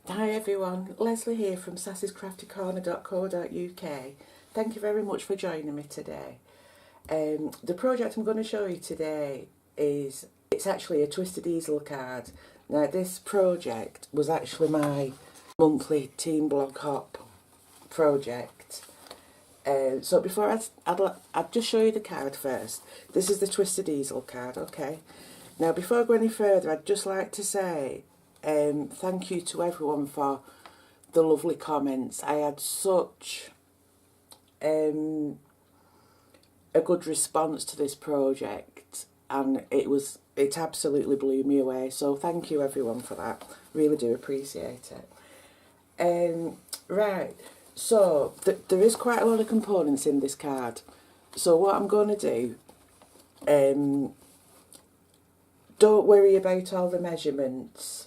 Hi everyone, Leslie here from sassyscraftycorner.co.uk. Thank you very much for joining me today. The project I'm going to show you today it's actually a twisted easel card. Now this project was actually my monthly Team Blog Hop project. So before I'd just show you the card first. This is the twisted easel card, okay? Now before I go any further, I'd just like to say thank you to everyone for the lovely comments. I had such a good response to this project, and it absolutely blew me away. So thank you everyone for that. Really do appreciate it. Right, so there is quite a lot of components in this card. So what I'm going to do, don't worry about all the measurements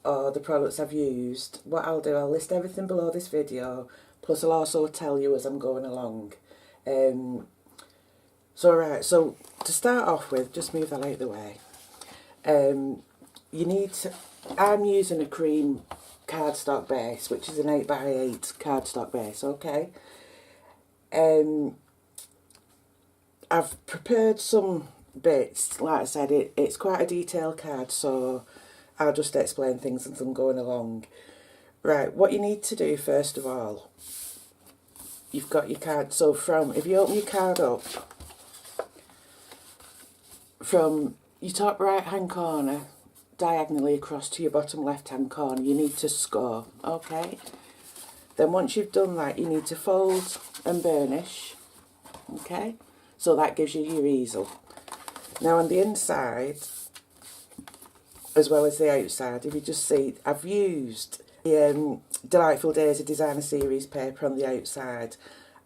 or the products I've used. What I'll do, I'll list everything below this video, plus I'll also tell you as I'm going along. So to start off with, just move that out of the way. I'm using a cream cardstock base, which is an 8x8 cardstock base, okay? I've prepared some bits. Like I said, it's quite a detailed card, so I'll just explain things as I'm going along. Right, what you need to do first of all, you've got your card. So if you open your card up, from your top right hand corner diagonally across to your bottom left hand corner, you need to score, okay? Then once you've done that, you need to fold and burnish, okay? So that gives you your easel. Now on the inside, as well as the outside, if you just see, I've used the Delightful Daisy Designer Series paper on the outside,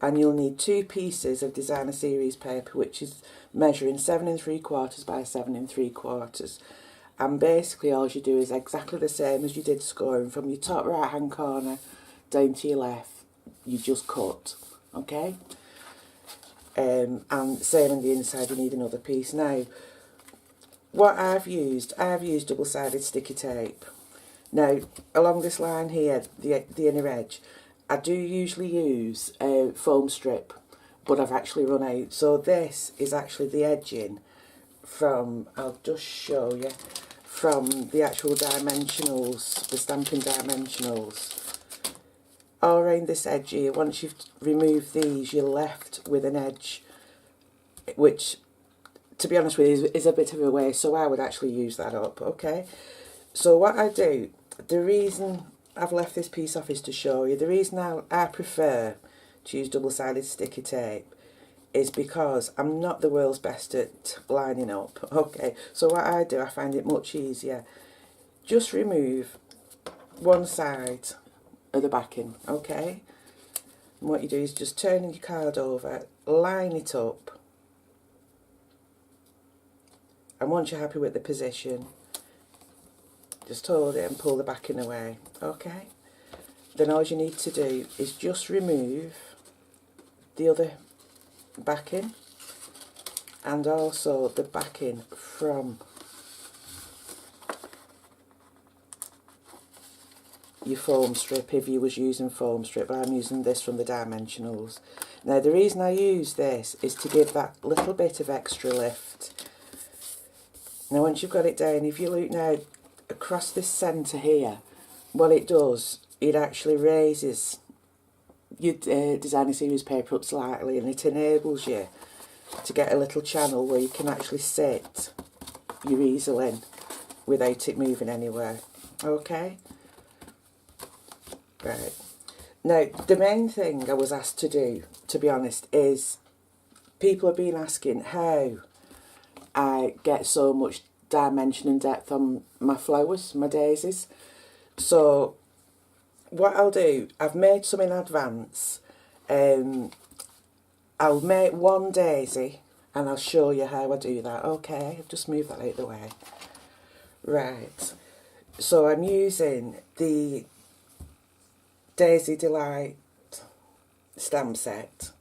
and you'll need 2 pieces of Designer Series paper, which is measuring 7 3/4 by 7 3/4. And basically all you do is exactly the same as you did scoring, from your top right hand corner down to your left, you just cut, okay? And same on the inside, you need another piece. Now, what I've used double-sided sticky tape. Now, along this line here, the inner edge, I do usually use a foam strip, but I've actually run out. So this is actually the edging from, I'll just show you, from the actual dimensionals, the stamping dimensionals. All around this edge here, once you've removed these, you're left with an edge, which, to be honest with you, is a bit of a waste, so I would actually use that up, okay? So what I do, the reason I've left this piece off is to show you, the reason I prefer to use double-sided sticky tape is because I'm not the world's best at lining up, okay? So what I do, I find it much easier. Just remove one side of the backing, okay? And what you do is just turn your card over, line it up, and once you're happy with the position, just hold it and pull the backing away, okay? Then all you need to do is just remove the other backing, and also the backing from your foam strip, if you was using foam strip, but I'm using this from the dimensionals. Now the reason I use this is to give that little bit of extra lift. Now once you've got it down, if you look now across this centre here, what it does, it actually raises your Designer Series paper up slightly, and it enables you to get a little channel where you can actually sit your easel in without it moving anywhere, okay? Right, now the main thing I was asked to do, to be honest, is people have been asking how I get so much dimension and depth on my flowers, my daisies. So what I'll do, I've made some in advance. I'll make one daisy and I'll show you how I do that, okay? I've just moved that out of the way. Right, so I'm using the Daisy Delight stamp set,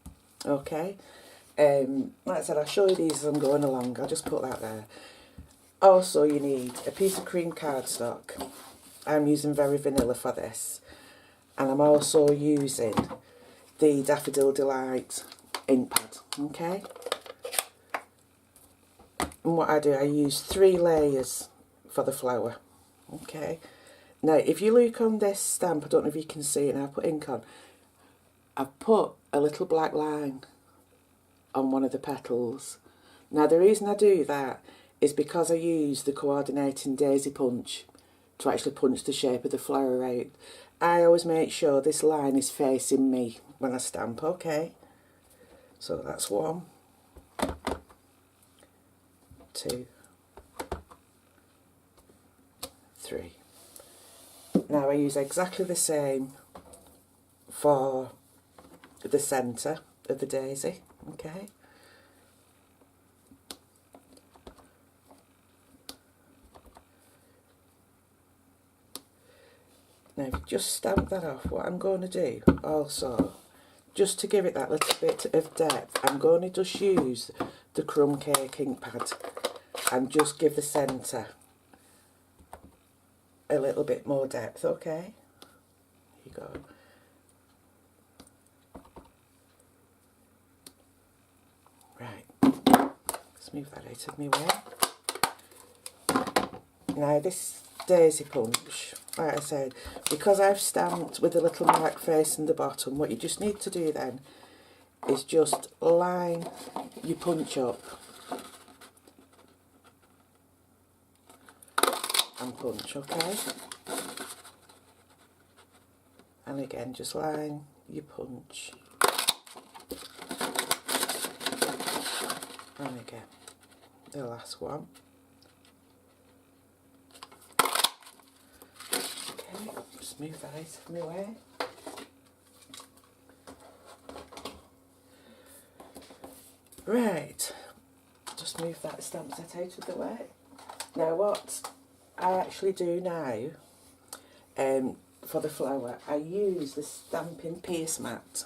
okay? Like I said, I'll show you these as I'm going along. I'll just put that there. Also, you need a piece of cream cardstock, I'm using Very Vanilla for this, and I'm also using the Daffodil Delight ink pad, okay? And what I do, I use 3 layers for the flower, okay? Now, if you look on this stamp, I don't know if you can see it, and I put ink on, I've put a little black line on one of the petals. Now, the reason I do that is because I use the coordinating daisy punch to actually punch the shape of the flower out. I always make sure this line is facing me when I stamp, okay? So that's 1, 2, 3. Now I use exactly the same for the centre of the daisy, okay? Now if you just stamp that off, what I'm going to do also, just to give it that little bit of depth, I'm going to just use the crumb cake ink pad and just give the centre a little bit more depth, okay? Here you go. Right, let's move that out of my way. Now this daisy punch, like I said, because I've stamped with the little mark facing the bottom, what you just need to do then is just line your punch up and punch, okay? And again, just line your punch. And again, the last one. Okay, just move that out of my way. Right, just move that stamp set out of the way. Now what I actually do now, for the flower, I use the stamping piece mat,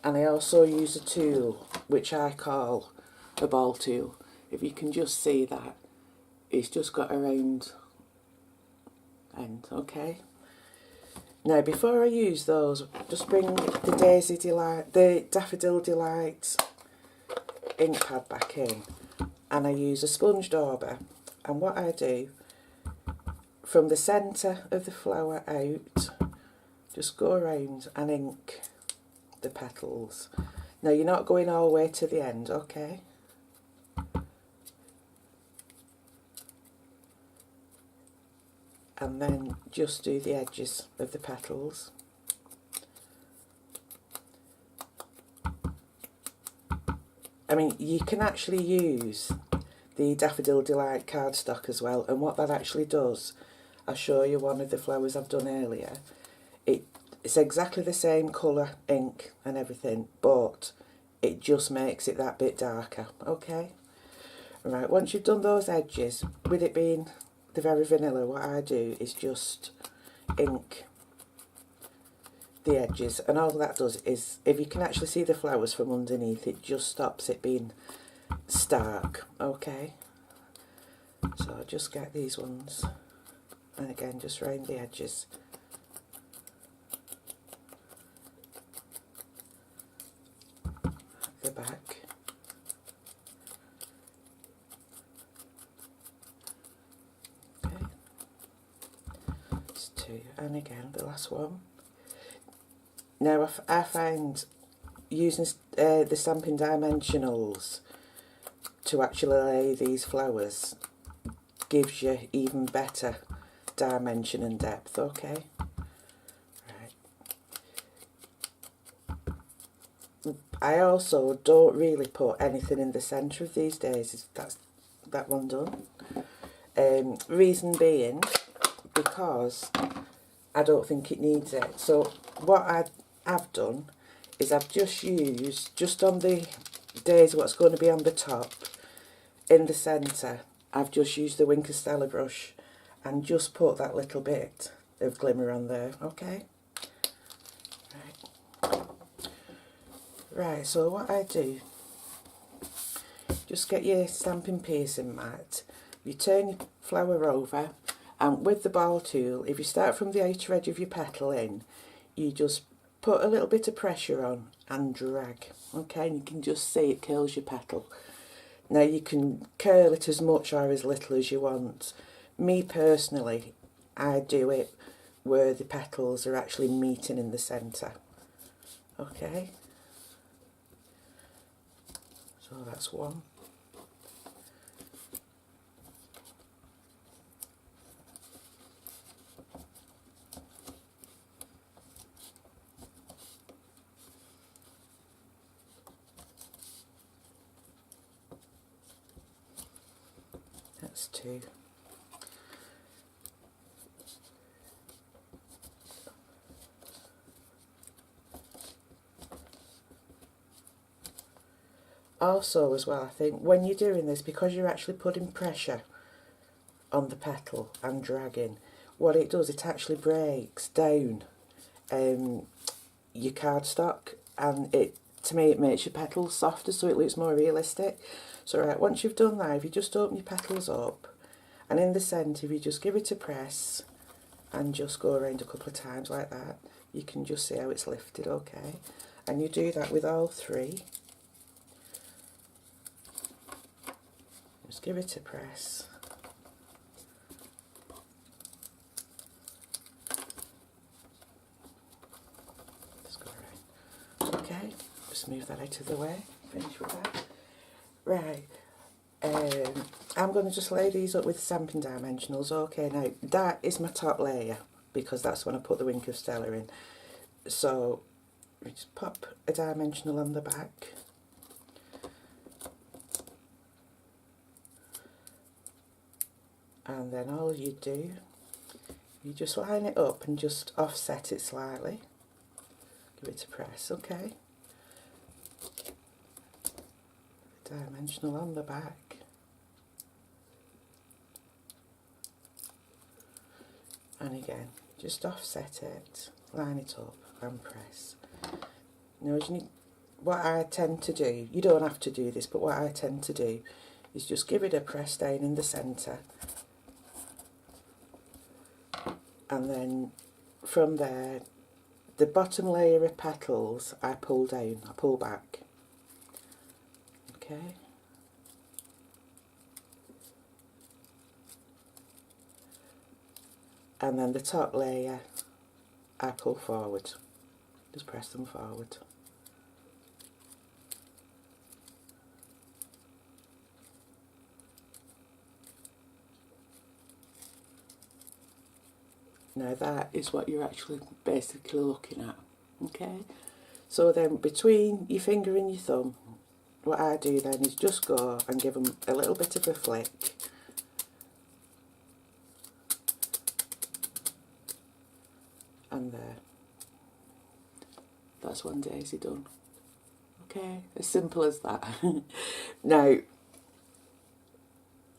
and I also use a tool which I call a ball tool. If you can just see that, it's just got a round end, okay? Now before I use those, just bring the Daffodil Delight ink pad back in, and I use a sponge dauber, and what I do, from the centre of the flower out, just go around and ink the petals. Now you're not going all the way to the end, okay? And then just do the edges of the petals. I mean, you can actually use the Daffodil Delight cardstock as well, and what that actually does, I'll show you one of the flowers I've done earlier. It's exactly the same colour ink and everything, but it just makes it that bit darker, okay? Right, once you've done those edges, with it being the Very Vanilla, what I do is just ink the edges, and all that does is, if you can actually see the flowers from underneath, it just stops it being stark, okay? So I just get these ones, and again just round the edges. The back. Okay. It's 2, and again the last one. Now I find using the stamping dimensionals to actually lay these flowers gives you even better dimension and depth, okay? Right. I also don't really put anything in the centre of these daisies. That's that one done. Reason being, because I don't think it needs it. So what I've done is I've just used, just on the daisy what's going to be on the top, in the centre, I've just used the Wink of Stella brush and just put that little bit of glimmer on there, okay? Right, so what I do, just get your stamping piecing mat, you turn your flower over And with the ball tool, if you start from the outer edge of your petal in, you just put a little bit of pressure on and drag, okay, and you can just see it curls your petal. Now you can curl it as much or as little as you want. Me personally, I do it where the petals are actually meeting in the centre, okay. So that's one. That's two. Also as well, I think when you're doing this, because you're actually putting pressure on the petal and dragging, what it does, it actually breaks down your cardstock, and to me it makes your petals softer, so it looks more realistic. So right, once you've done that, if you just open your petals up, and in the centre, if you just give it a press and just go around a couple of times like that, you can just see how it's lifted, okay? And you do that with all three. Just give it a press. Just go around. Okay, just move that out of the way. Finish with that. Right. I'm going to just lay these up with stamping dimensionals. Okay, now that is my top layer because that's when I put the Wink of Stella in. So we just pop a dimensional on the back. And then all you do, you just line it up and just offset it slightly. Give it a press, okay. Dimensional on the back. And again, just offset it, line it up and press. Now, what I tend to do, you don't have to do this, but what I tend to do is just give it a press down in the centre. And then from there, the bottom layer of petals I pull down, I pull back. Okay. And then the top layer I pull forward. Just press them forward. Now that is what you're actually basically looking at, okay? So then between your finger and your thumb, what I do then is just go and give them a little bit of a flick. And there. That's one daisy done. Okay, as simple as that. Now,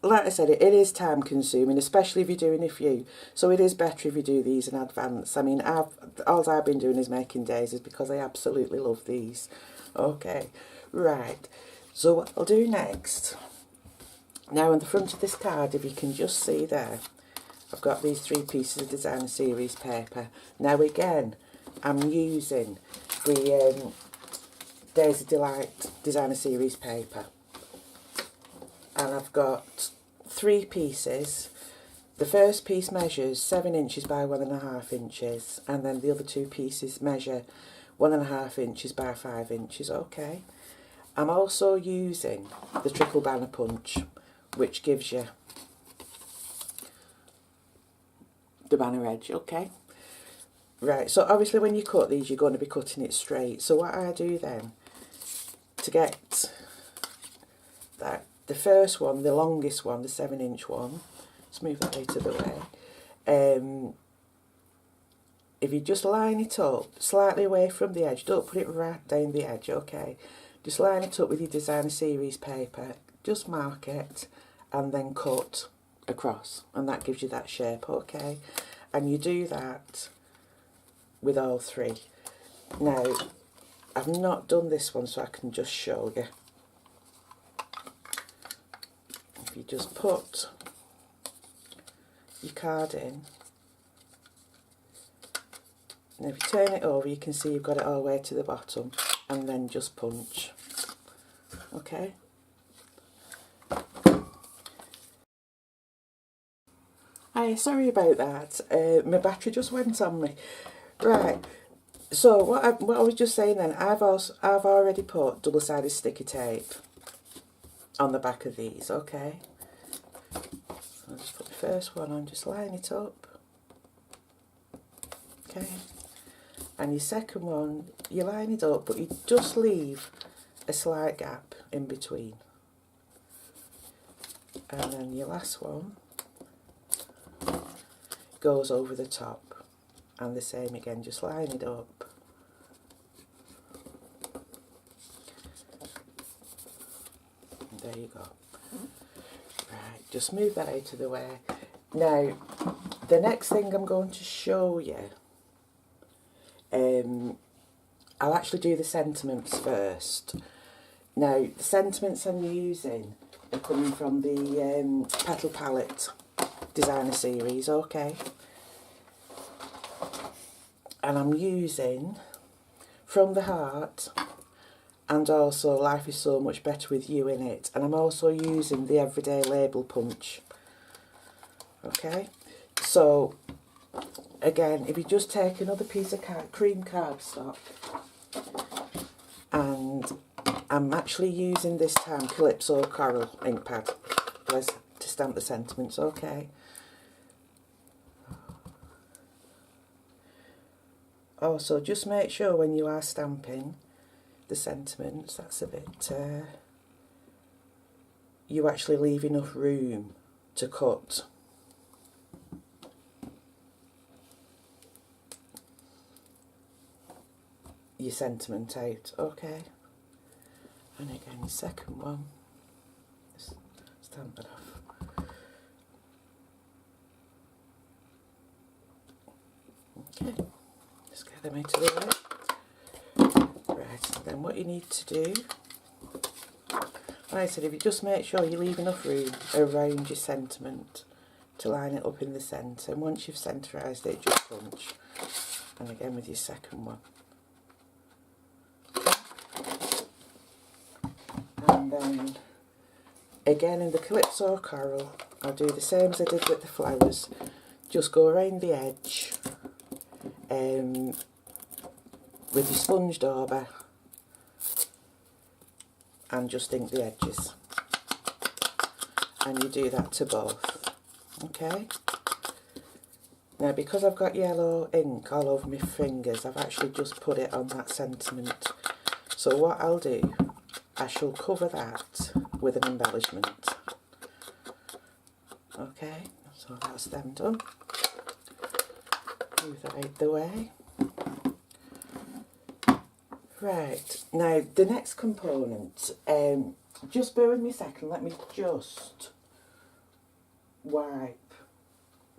like I said, it is time consuming, especially if you're doing a few. So it is better if you do these in advance. I mean, all I've been doing is making daisies because I absolutely love these. Okay, right. So what I'll do next, now on the front of this card, if you can just see there, I've got these 3 pieces of designer series paper. Now again, I'm using the Daisy Delight designer series paper. And I've got 3 pieces. The first piece measures 7 inches by 1.5 inches, and then the other 2 pieces measure 1.5 inches by 5 inches, okay. I'm also using the trickle banner punch, which gives you the banner edge, okay. Right, so obviously when you cut these, you're going to be cutting it straight. So what I do then, to get that, the first one, the longest one, the 7-inch one, let's move that out of the way. If you just line it up slightly away from the edge, don't put it right down the edge, okay. Just line it up with your designer series paper, just mark it, and then cut across, and that gives you that shape, okay. And you do that with all 3. Now, I've not done this one, so I can just show you. If you just put your card in. And if you turn it over, you can see you've got it all the way to the bottom, and then just punch. Okay. Hi, sorry about that. My battery just went on me. Right. So what I was just saying then, I've already put double-sided sticky tape on the back of these. Okay. I'll just put the first one on, just line it up. Okay. And your second one, you line it up, but you just leave a slight gap in between. And then your last one goes over the top. And the same again, just line it up. And there you go. Right, just move that out of the way. Now, the next thing I'm going to show you, I'll actually do the sentiments first. Now, the sentiments I'm using are coming from the Petal Palette designer series, okay? And I'm using From the Heart and also Life is So Much Better With You in it. And I'm also using the Everyday Label Punch. Okay? So, again, if you just take another piece of cream cardstock, and I'm actually using this time Calypso Coral ink pad to stamp the sentiments, okay? Also, just make sure when you are stamping the sentiments, that's a bit, you actually leave enough room to cut. Your sentiment out, okay? And again, the second one, just stamp it off. Okay, just get them out of the way. Right, then what you need to do, like I said, if you just make sure you leave enough room around your sentiment to line it up in the centre, and once you've centrised it, just punch. And again with your second one. And then, again in the Calypso Coral, I'll do the same as I did with the flowers. Just go around the edge with your sponge dauber and just ink the edges. And you do that to both. Okay? Now, because I've got yellow ink all over my fingers, I've actually just put it on that sentiment. So what I'll do, I shall cover that with an embellishment. Okay, so that's them done. Move that out the way. Right, now the next component, just bear with me a second, let me just wipe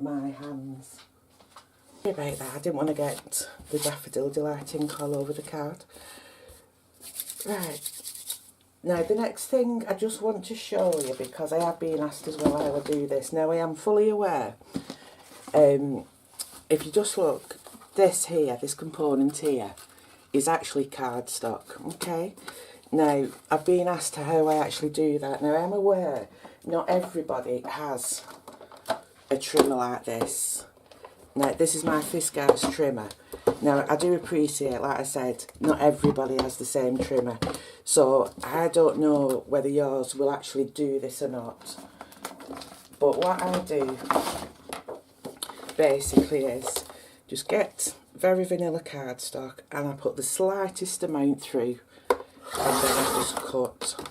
my hands. Sorry about that, I didn't want to get the Daffodil Delight ink all over the card. Right. Now the next thing I just want to show you, because I have been asked as well how I do this. Now I am fully aware, if you just look, this here, this component here, is actually cardstock, okay? Now I've been asked how I actually do that. Now I'm aware not everybody has a trimmer like this. Now this is my Fiskars trimmer. Now I do appreciate, like I said, not everybody has the same trimmer. So I don't know whether yours will actually do this or not. But what I do basically is just get very vanilla cardstock and I put the slightest amount through and then I just cut.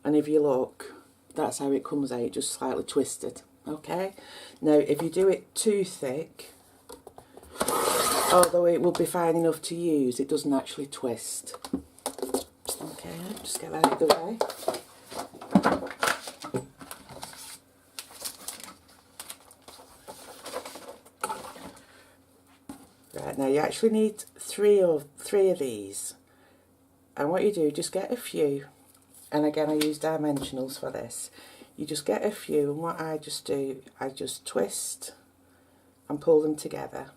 And if you look, that's how it comes out, just slightly twisted. Okay? Now if you do it too thick, although it will be fine enough to use, it doesn't actually twist. Okay, just get that out of the way. Right, now you actually need three of these. And what you do, just get a few. And again, I use dimensionals for this. You just get a few, and what I just do, I just twist and pull them together.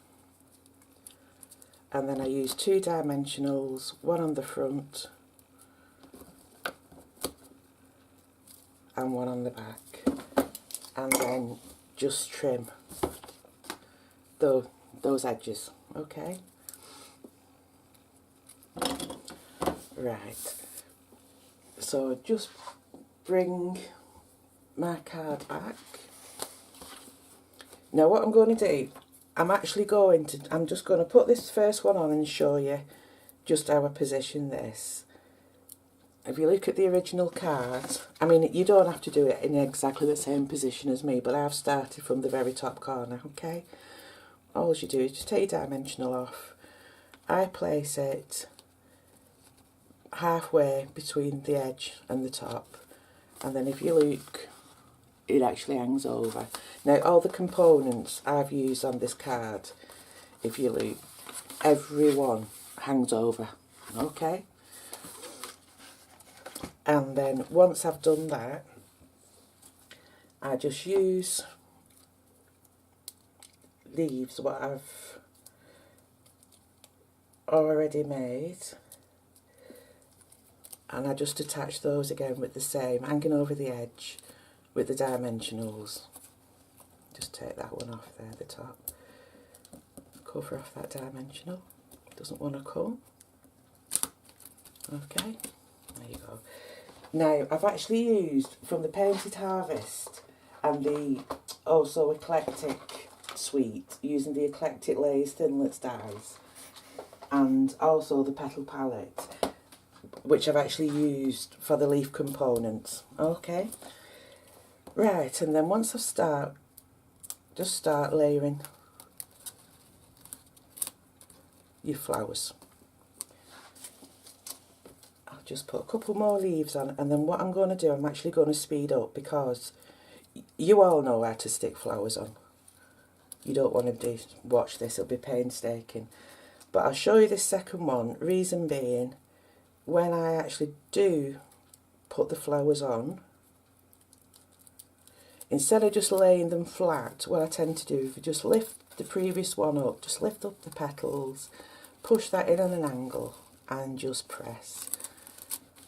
And then I use 2 dimensionals, one on the front and one on the back. And then just trim those edges, okay? Right, so just bring my card back. Now what I'm going to do, I'm just going to put this first one on and show you just how I position this. If you look at the original card, I mean, you don't have to do it in exactly the same position as me, but I've started from the very top corner, okay? All you do is just take your dimensional off. I place it halfway between the edge and the top, and then if you look, it actually hangs over. Now all the components I've used on this card, if you look, every one hangs over, okay? And then once I've done that, I just use leaves what I've already made, and I just attach those again with the same, hanging over the edge with the dimensionals. Just take that one off there, the top. Cover off that dimensional. Doesn't want to come. Okay, there you go. Now, I've actually used from the Painted Harvest and the also Eclectic suite, using the Eclectic Layers Thinlits dies, and also the Petal palette, which I've actually used for the leaf components. Okay, right, and then once I just start layering your flowers. I'll just put a couple more leaves on, and then what I'm going to do, I'm actually going to speed up, because you all know how to stick flowers on. You don't want to watch this, it'll be painstaking. But I'll show you this second one, reason being, when I actually do put the flowers on, instead of just laying them flat, what I tend to do is just lift the previous one up, just lift up the petals, push that in on an angle, and just press.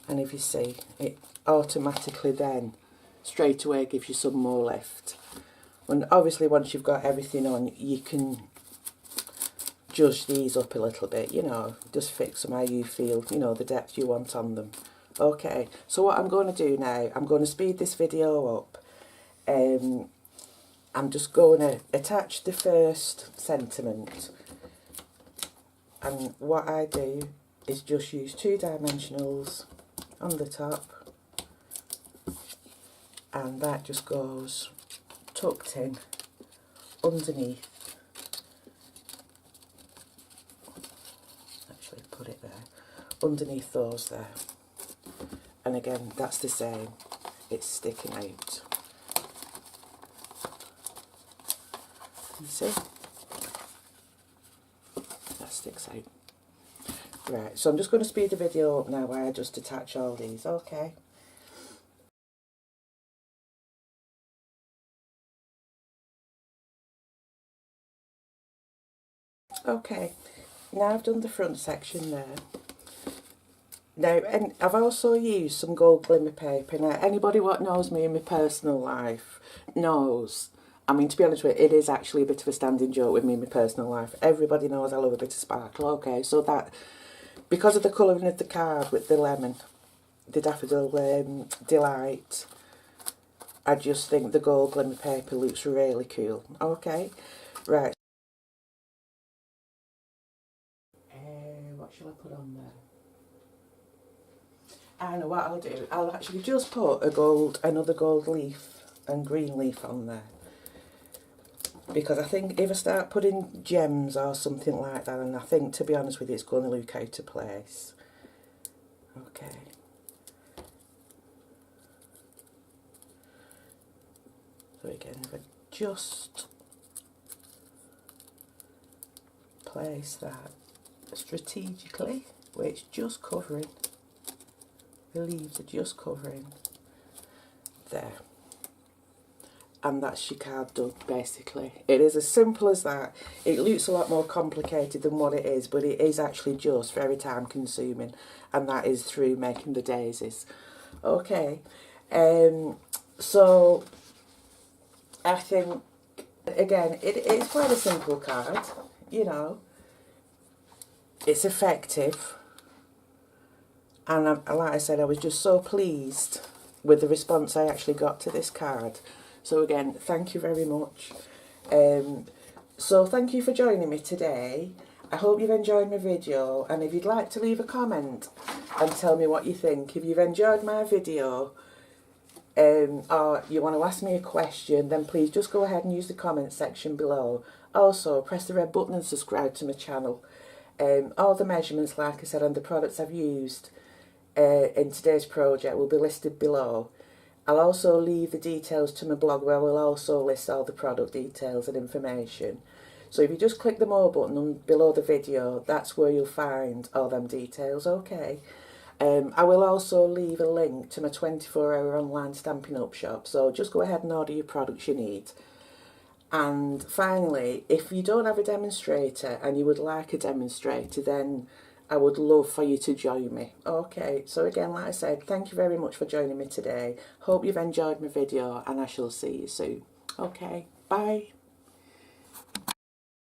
And if you see, it automatically then straight away gives you some more lift. And obviously once you've got everything on, you can judge these up a little bit, you know, just fix them how you feel, you know, the depth you want on them. Okay, so what I'm going to do now, I'm going to speed this video up. I'm just going to attach the first sentiment, and what I do is just use 2 dimensionals on the top, and that just goes tucked in underneath. Actually put it there, underneath those there, and again that's the same, it's sticking out. You see? That sticks out. Right, so I'm just going to speed the video up now while I just attach all these, okay? Okay, now I've done the front section there. Now, and I've also used some gold glimmer paper. Now, anybody what knows me in my personal life knows, I mean, to be honest with you, it is actually a bit of a standing joke with me in my personal life. Everybody knows I love a bit of sparkle, okay? So that, because of the colouring of the card with the lemon, the daffodil delight, I just think the gold glimmer paper looks really cool, okay? Right. What shall I put on there? I know what I'll do. I'll actually just put another gold leaf and green leaf on there. Because I think if I start putting gems or something like that, and I think, to be honest with you, it's going to look out of place. Okay. So again, if I just place that strategically, where it's just covering, the leaves are just covering there. and that's your card done, basically. It is as simple as that. It looks a lot more complicated than what it is, but it is actually just very time consuming, and that is through making the daisies. Okay, so I think, again, it's quite a simple card, you know. It's effective, and like I said, I was just so pleased with the response I actually got to this card. So again, thank you very much. So thank you for joining me today. I hope you've enjoyed my video, and if you'd like to leave a comment and tell me what you think, if you've enjoyed my video, or you want to ask me a question, then please just go ahead and use the comment section below. Also, press the red button and subscribe to my channel. All the measurements, like I said, and the products I've used in today's project will be listed below. I'll also leave the details to my blog, where I will also list all the product details and information. So if you just click the more button below the video, that's where you'll find all them details, okay? I will also leave a link to my 24-hour online Stampin' Up shop, so just go ahead and order your products you need. And finally, if you don't have a demonstrator and you would like a demonstrator, then I would love for you to join me. Okay, so again, like I said, thank you very much for joining me today. Hope you've enjoyed my video, and I shall see you soon. Okay, bye.